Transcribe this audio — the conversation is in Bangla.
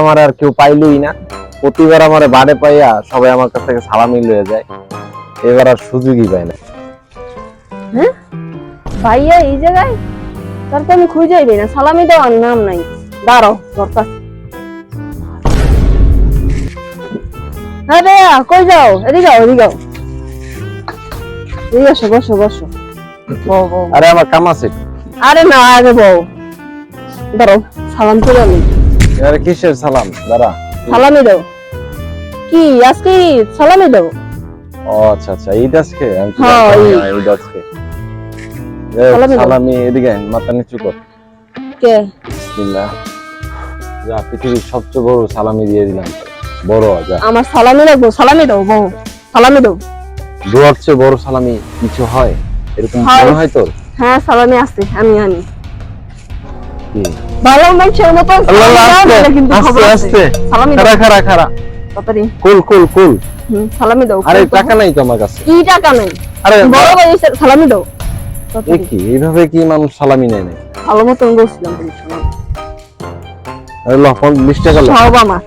আমার আর কেউ পাইলই না। প্রতিবার আমার বাড়ে পাইয়া সবাই আমার কাছ থেকে সালামি লয়ে যায়, এবার আর সুযোগই পায় না। হ্যাঁ ভাইয়া এই জায়গায়, তার তো আমি খুঁজেই পাই না, সালামি দেওয়ার নাম নাই। দাঁড়াও দরকার। হ্যাঁ ভাইয়া কই যাও? এদিকে যাও, এদিকে যাও, এদিকে আসো, বসো বসো। বউ বউ। আরে আমার কাম আছে। আরে না আগে বউ, দাঁড়াও সালাম করে আমি। আরে কিসের সালাম? দাঁড়া। সালামি দাও। কি আজকে সালামি দাও? ও আচ্ছা আচ্ছা, ঈদ আজকে? আমি তো হ্যাঁ, জানতাম না ঈদ। ঈদ আজকে। সালামি দাও। সালামি এদিকে আন, মাথা নিচু কর। কে? বিসমিল্লাহ। যা, পৃথিবীর সবচেয়ে বড় সালামি দিয়ে দিলাম। বড় যা। আমার সালামি লাগবো, সালামি দাও বউ, সালামি দাও। দুয়ার চেয়ে বড় সালামি কিছু হয়? এরকম হয়। মনে হয় তোর? হ্যাঁ সালামি আছে, আমি আনি। কি? ভালো মানুষের মতো আল্লাহ সালামি দাও, আস্তে নাহলে কিন্তু খবর আছে। আস্তে। সালামি দাও খারা খারা খারা। তাড়াতাড়ি। কুল কুল কুল। সালামি দাও। আরে কুল তো। টাকা নাই তো আমার কাছে। কি টাকা নাই? আরে বড় ভাই এসে সালামি দাও এ তাড়াতাড়ি। কি, এইভাবে কি মানুষ সালামি নেয় না? ভালো মতন বলছিলাম তুমি সালামি। আরে ল, 20 টাকা ল। সব আমার।